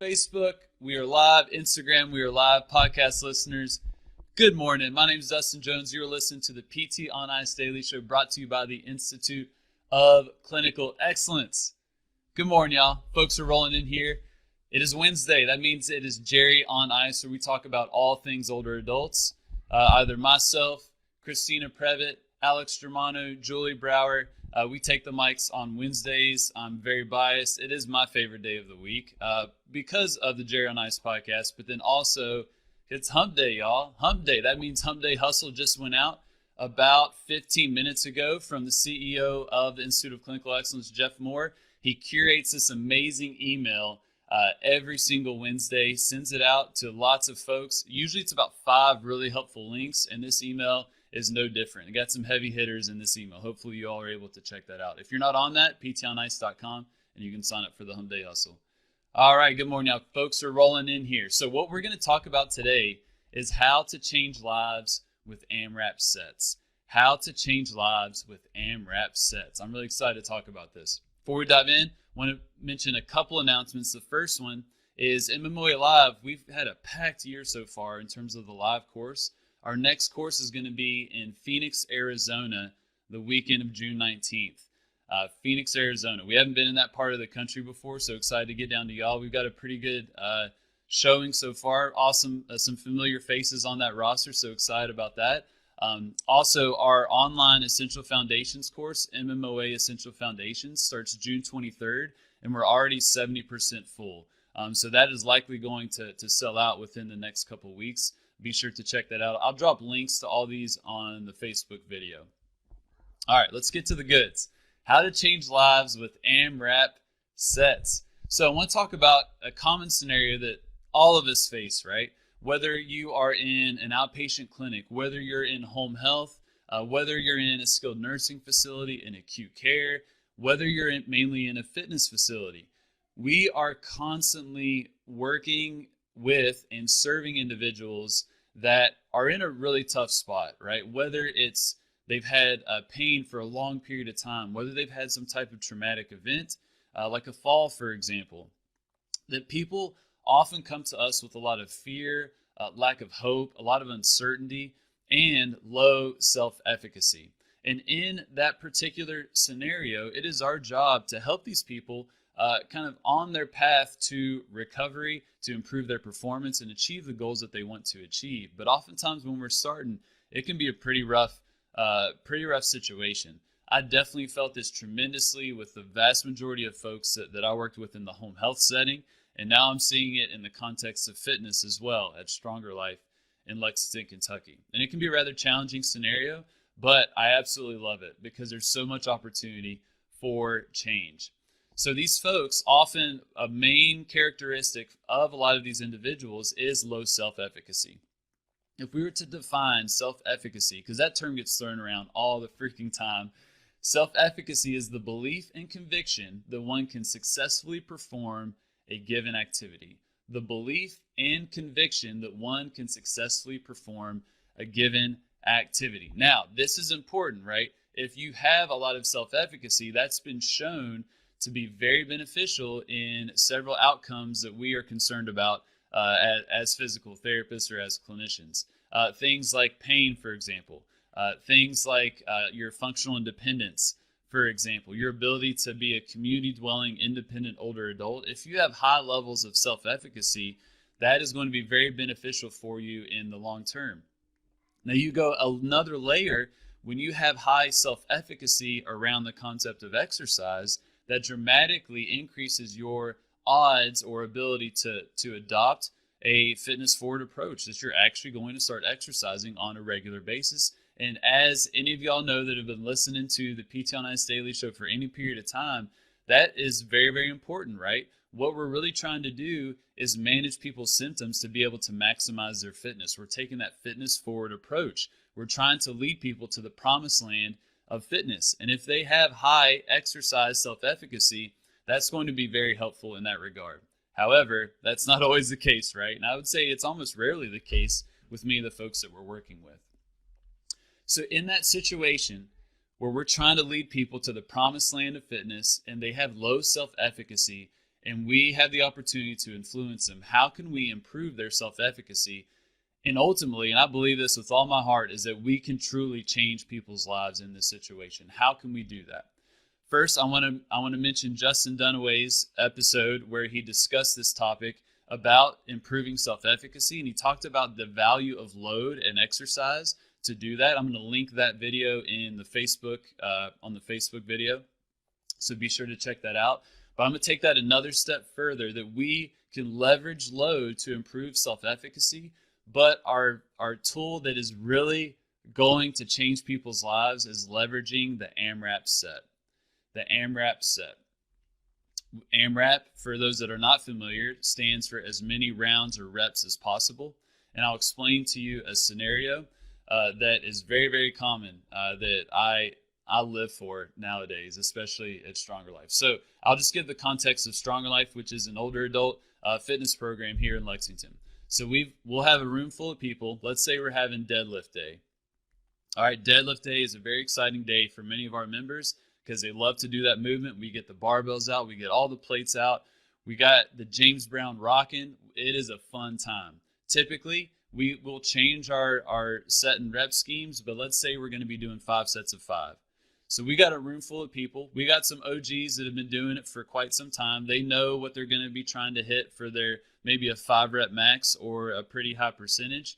Facebook, we are live. Instagram, we are live. Podcast listeners, good morning. My name is Dustin Jones. You're listening to the PT on Ice Daily Show, brought to you by the Institute of Clinical Excellence. Good morning, y'all. Folks are rolling in here. It is Wednesday. That means it is Jerry on Ice, where we talk about all things older adults. Either myself, Christina Previtt, Alex Germano, Julie Brower. We take the mics on Wednesdays. I'm very biased. It is my favorite day of the week because of the Jerry on Ice podcast, but then also it's Hump Day, y'all. Hump Day. That means Hump Day Hustle just went out about 15 minutes ago from the CEO of the Institute of Clinical Excellence, Jeff Moore. He curates this amazing email every single Wednesday, sends it out to lots of folks. Usually it's about 5 really helpful links, and this email is no different. It got some heavy hitters in this email. Hopefully you all are able to check that out. If you're not on that, ptonice.com, and you can sign up for the Hump Day Hustle. All right, good morning, y'all. Folks are rolling in here. So what we're going to talk about today is how to change lives with AMRAP sets. How to change lives with AMRAP sets. I'm really excited to talk about this. Before we dive in, I want to mention a couple announcements. The first one is MMOA Live. We've had a packed year so far in terms of the live course. Our next course is going to be in Phoenix, Arizona, the weekend of June 19th. Phoenix, Arizona. We haven't been in that part of the country before, so excited to get down to y'all. We've got a pretty good showing so far. Awesome, some familiar faces on that roster, so excited about that. Also, our online Essential Foundations course, MMOA Essential Foundations, starts June 23rd, and we're already 70% full. So that is likely going to sell out within the next couple weeks. Be sure to check that out. I'll drop links to all these on the Facebook video. All right, let's get to the goods. How to change lives with AMRAP sets. So I want to talk about a common scenario that all of us face, right? Whether you are in an outpatient clinic, whether you're in home health, whether you're in a skilled nursing facility, in acute care, whether you're mainly in a fitness facility. We are constantly working with and serving individuals that are in a really tough spot, right? Whether it's they've had pain for a long period of time, whether they've had some type of traumatic event, like a fall, for example, that people often come to us with a lot of fear, lack of hope, a lot of uncertainty, and low self-efficacy. And in that particular scenario, it is our job to help these people kind of on their path to recovery, to improve their performance and achieve the goals that they want to achieve. But oftentimes when we're starting, it can be a pretty rough situation. I definitely felt this tremendously with the vast majority of folks that I worked with in the home health setting. And now I'm seeing it in the context of fitness as well at Stronger Life in Lexington, Kentucky. And it can be a rather challenging scenario, but I absolutely love it because there's so much opportunity for change. So these folks, often a main characteristic of a lot of these individuals is low self-efficacy. If we were to define self-efficacy, because that term gets thrown around all the freaking time, self-efficacy is the belief and conviction that one can successfully perform a given activity. The belief and conviction that one can successfully perform a given activity. Now, this is important, right? If you have a lot of self-efficacy, that's been shown to be very beneficial in several outcomes that we are concerned about as physical therapists or as clinicians. Things like pain, for example. Things like your functional independence, for example. Your ability to be a community-dwelling, independent older adult. If you have high levels of self-efficacy, that is going to be very beneficial for you in the long term. Now you go another layer when you have high self-efficacy around the concept of exercise. That dramatically increases your odds or ability to adopt a fitness forward approach, that you're actually going to start exercising on a regular basis. And as any of y'all know that have been listening to the PT on Ice Daily Show for any period of time, that is very, very important, right? What we're really trying to do is manage people's symptoms to be able to maximize their fitness. We're taking that fitness forward approach. We're trying to lead people to the promised land of fitness. And if they have high exercise self-efficacy, that's going to be very helpful in that regard. However, that's not always the case, right? And I would say it's almost rarely the case with many of the folks that we're working with. So in that situation where we're trying to lead people to the promised land of fitness and they have low self-efficacy, and we have the opportunity to influence them, how can we improve their self-efficacy? And ultimately, and I believe this with all my heart, is that we can truly change people's lives in this situation. How can we do that? First, I want to mention Justin Dunaway's episode where he discussed this topic about improving self-efficacy, and he talked about the value of load and exercise to do that. I'm going to link that video in the Facebook on the Facebook video, so be sure to check that out. But I'm going to take that another step further, that we can leverage load to improve self-efficacy, but our tool that is really going to change people's lives is leveraging the AMRAP set. The AMRAP set. AMRAP, for those that are not familiar, stands for as many rounds or reps as possible. And I'll explain to you a scenario that is very, very common that I live for nowadays, especially at Stronger Life. So I'll just give the context of Stronger Life, which is an older adult fitness program here in Lexington. So we'll have a room full of people. Let's say we're having deadlift day. All right, deadlift day is a very exciting day for many of our members because they love to do that movement. We get the barbells out. We get all the plates out. We got the James Brown rocking. It is a fun time. Typically, we will change our set and rep schemes, but let's say we're going to be doing 5 sets of 5. So we got a room full of people. We got some OGs that have been doing it for quite some time. They know what they're going to be trying to hit for their maybe a 5 rep max or a pretty high percentage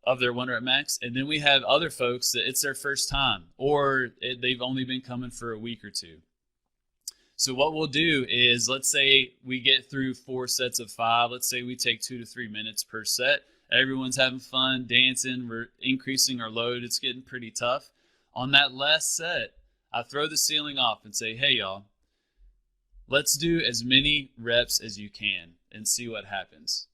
of their 1 rep max. And then we have other folks that it's their first time, or they've only been coming for a week or two. So what we'll do is, let's say we get through 4 sets of 5. Let's say we take 2 to 3 minutes per set. Everyone's having fun, dancing. We're increasing our load. It's getting pretty tough. On that last set, I throw the ceiling off and say, hey, y'all, let's do as many reps as you can and see what happens.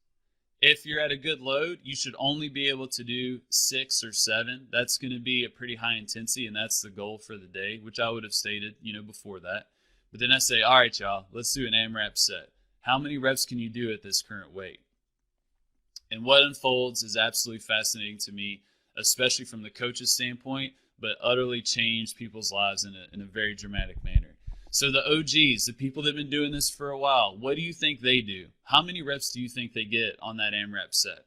If you're at a good load, you should only be able to do 6 or 7. That's going to be a pretty high intensity, and that's the goal for the day, which I would have stated, before that. But then I say, all right, y'all, let's do an AMRAP set. How many reps can you do at this current weight? And what unfolds is absolutely fascinating to me, especially from the coach's standpoint, but utterly changed people's lives in a very dramatic manner. So the OGs, the people that have been doing this for a while, what do you think they do? How many reps do you think they get on that AMRAP set?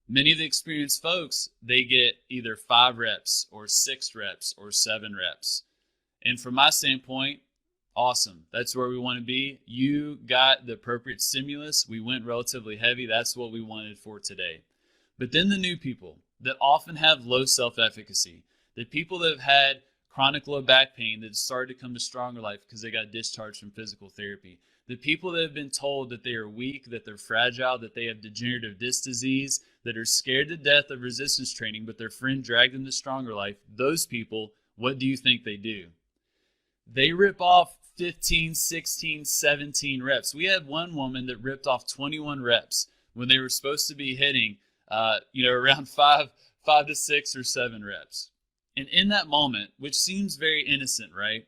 Many of the experienced folks, they get either 5 reps or 6 reps or 7 reps. And from my standpoint, awesome. That's where we want to be. You got the appropriate stimulus. We went relatively heavy. That's what we wanted for today. But then the new people that often have low self-efficacy, the people that have had chronic low back pain that started to come to Stronger Life because they got discharged from physical therapy, the people that have been told that they are weak, that they're fragile, that they have degenerative disc disease, that are scared to death of resistance training, but their friend dragged them to Stronger Life, those people, what do you think they do? They rip off 15, 16, 17 reps. We had one woman that ripped off 21 reps when they were supposed to be hitting around 5 to 6 or 7 reps. And in that moment, which seems very innocent, right?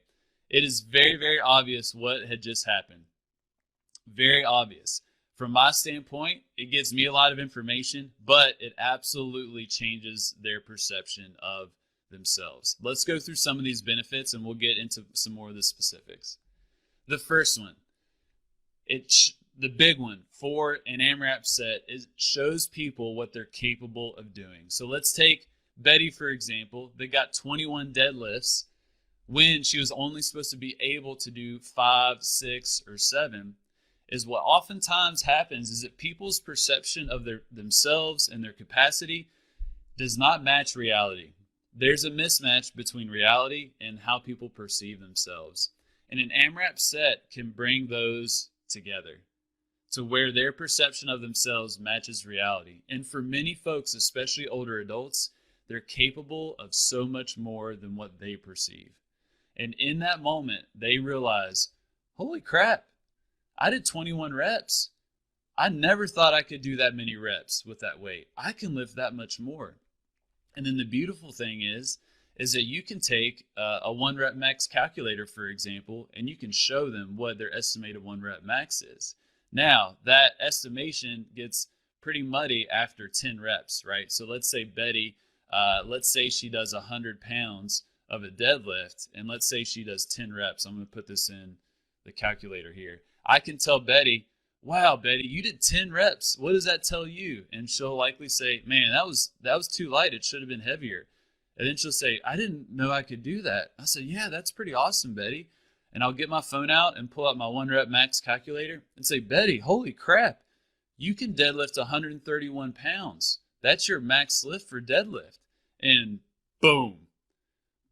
It is very, very obvious what had just happened. Very obvious. From my standpoint, it gives me a lot of information, but it absolutely changes their perception of themselves. Let's go through some of these benefits and we'll get into some more of the specifics. The first one, the big one for an AMRAP set, is shows people what they're capable of doing. So let's take Betty, for example, that got 21 deadlifts when she was only supposed to be able to do 5, 6, or 7. Is what oftentimes happens is that people's perception of themselves and their capacity does not match reality. There's a mismatch between reality and how people perceive themselves. And an AMRAP set can bring those together to where their perception of themselves matches reality. And for many folks, especially older adults, they're capable of so much more than what they perceive. And in that moment, they realize, holy crap, I did 21 reps. I never thought I could do that many reps with that weight. I can lift that much more. And then the beautiful thing is that you can take a 1 rep max calculator, for example, and you can show them what their estimated 1 rep max is. Now, that estimation gets pretty muddy after 10 reps, right? So let's say Betty, let's say she does 100 pounds of a deadlift, and let's say she does 10 reps. I'm going to put this in the calculator here. I can tell Betty, wow, Betty, you did 10 reps. What does that tell you? And she'll likely say, man, that was too light. It should have been heavier. And then she'll say, I didn't know I could do that. I said, yeah, that's pretty awesome, Betty. And I'll get my phone out and pull out my 1 rep max calculator and say, Betty, holy crap, you can deadlift 131 pounds. That's your max lift for deadlift. And boom,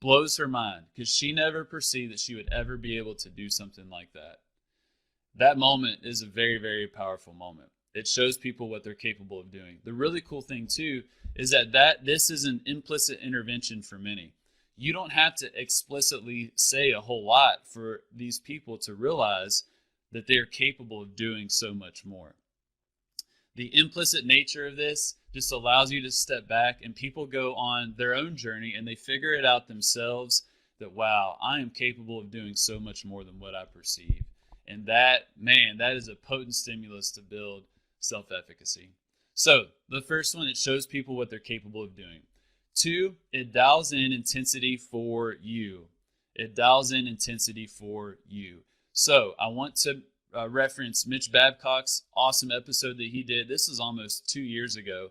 blows her mind, because she never perceived that she would ever be able to do something like that. That moment is a very, very powerful moment. It shows people what they're capable of doing. The really cool thing too is that this is an implicit intervention for many. You don't have to explicitly say a whole lot for these people to realize that they're capable of doing so much more. The implicit nature of this just allows you to step back, and people go on their own journey and they figure it out themselves that, wow, I am capable of doing so much more than what I perceive. And that is a potent stimulus to build self-efficacy. So the first one, it shows people what they're capable of doing. 2, it dials in intensity for you. It dials in intensity for you. So I want to reference Mitch Babcock's awesome episode that he did. This is almost 2 years ago.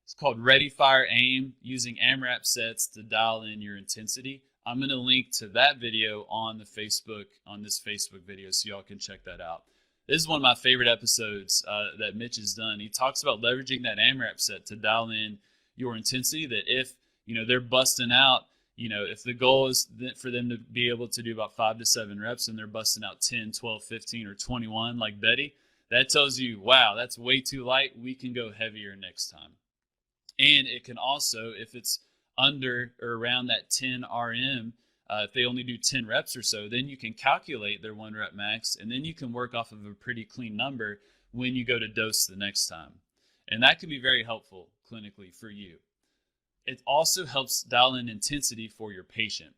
It's called Ready, Fire, Aim, using AMRAP sets to dial in your intensity. I'm going to link to that video on this Facebook video, so y'all can check that out. This is one of my favorite episodes that Mitch has done. He talks about leveraging that AMRAP set to dial in your intensity, that if they're busting out, if the goal is for them to be able to do about 5 to 7 reps and they're busting out 10, 12, 15, or 21 like Betty, that tells you, wow, that's way too light. We can go heavier next time. And it can also, if it's under or around that 10 RM, if they only do 10 reps or so, then you can calculate their 1 rep max, and then you can work off of a pretty clean number when you go to dose the next time. And that can be very helpful clinically for you. It also helps dial in intensity for your patient.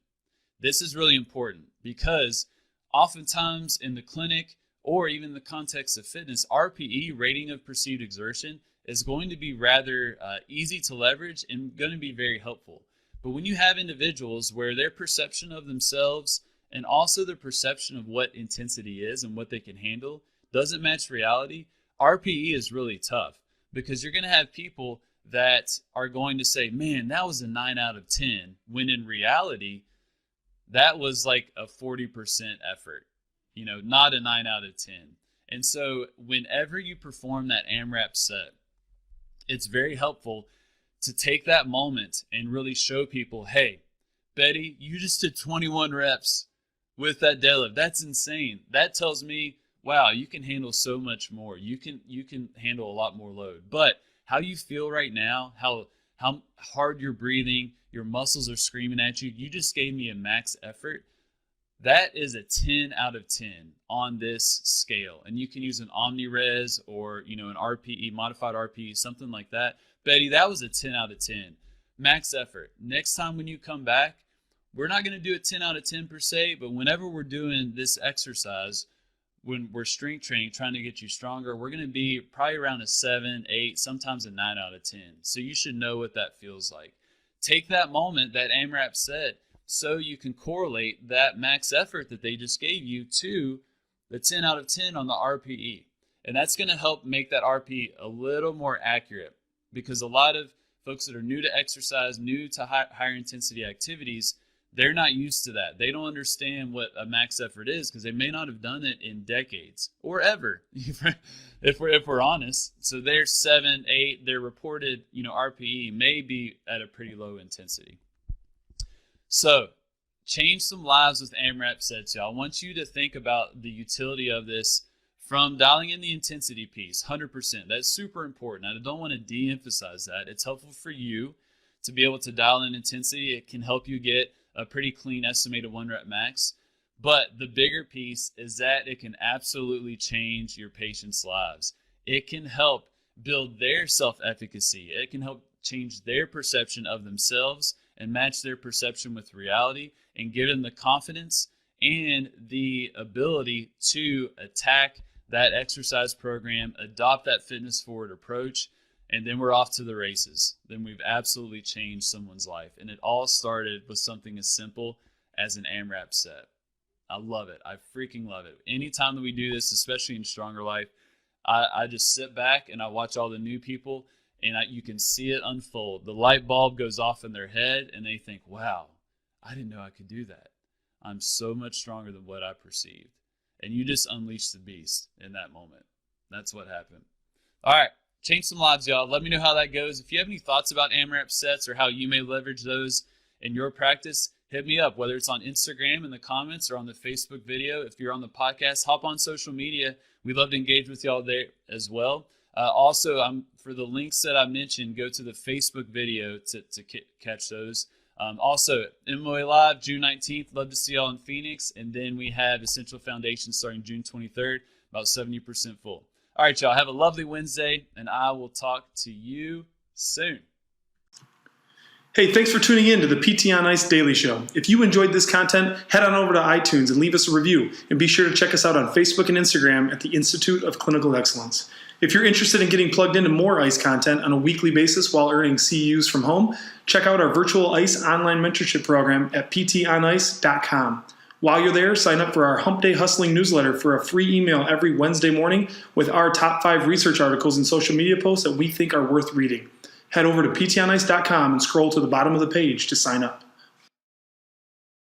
This is really important because oftentimes in the clinic or even the context of fitness, RPE, rating of perceived exertion, is going to be rather easy to leverage and going to be very helpful. But when you have individuals where their perception of themselves and also their perception of what intensity is and what they can handle doesn't match reality, RPE is really tough, because you're going to have people that are going to say, man, that was a 9 out of 10, when in reality, that was like a 40% effort, not a 9 out of 10. And so whenever you perform that AMRAP set, it's very helpful to take that moment and really show people, hey, Betty, you just did 21 reps with that deadlift. That's insane. That tells me, wow, you can handle so much more. You can handle a lot more load. But how you feel right now, how hard you're breathing, your muscles are screaming at you, you just gave me a max effort. That is a 10 out of 10 on this scale. And you can use an OmniRes or, an RPE, modified RPE, something like that. Betty, that was a 10 out of 10. Max effort. Next time when you come back, we're not going to do a 10 out of 10 per se, but whenever we're doing this exercise, when we're strength training, trying to get you stronger, we're going to be probably around a 7, 8, sometimes a 9 out of 10. So you should know what that feels like. Take that moment, that AMRAP set, so you can correlate that max effort that they just gave you to the 10 out of 10 on the RPE. And that's going to help make that RPE a little more accurate, because a lot of folks that are new to exercise, new to higher intensity activities, they're not used to that. They don't understand what a max effort is because they may not have done it in decades or ever, if we're honest. So their 7, 8, their reported RPE may be at a pretty low intensity. So change some lives with AMRAP sets, y'all. I want you to think about the utility of this from dialing in the intensity piece, 100%. That's super important. I don't want to de-emphasize that. It's helpful for you to be able to dial in intensity. It can help you get a pretty clean estimated 1 rep max. But the bigger piece is that it can absolutely change your patients' lives. It can help build their self-efficacy. It can help change their perception of themselves and match their perception with reality, and give them the confidence and the ability to attack that exercise program, adopt that fitness forward approach, and then we're off to the races. Then we've absolutely changed someone's life. And it all started with something as simple as an AMRAP set. I love it. I freaking love it. Anytime that we do this, especially in Stronger Life, I just sit back and I watch all the new people, and you can see it unfold. The light bulb goes off in their head and they think, wow, I didn't know I could do that. I'm so much stronger than what I perceived. And you just unleash the beast in that moment. That's what happened. All right, change some lives, y'all. Let me know how that goes. If you have any thoughts about AMRAP sets or how you may leverage those in your practice, hit me up, whether it's on Instagram in the comments or on the Facebook video. If you're on the podcast, hop on social media. We'd love to engage with y'all there as well. Also, for the links that I mentioned, go to the Facebook video to catch those. Also, MOA Live, June 19th. Love to see y'all in Phoenix. And then we have Essential Foundation starting June 23rd, about 70% full. All right, y'all. Have a lovely Wednesday, and I will talk to you soon. Hey, thanks for tuning in to the PT on Ice Daily Show. If you enjoyed this content, head on over to iTunes and leave us a review. And be sure to check us out on Facebook and Instagram at the Institute of Clinical Excellence. If you're interested in getting plugged into more ICE content on a weekly basis while earning CEUs from home, check out our virtual ICE online mentorship program at ptonice.com. While you're there, sign up for our Hump Day Hustling newsletter for a free email every Wednesday morning with our top 5 research articles and social media posts that we think are worth reading. Head over to ptonice.com and scroll to the bottom of the page to sign up.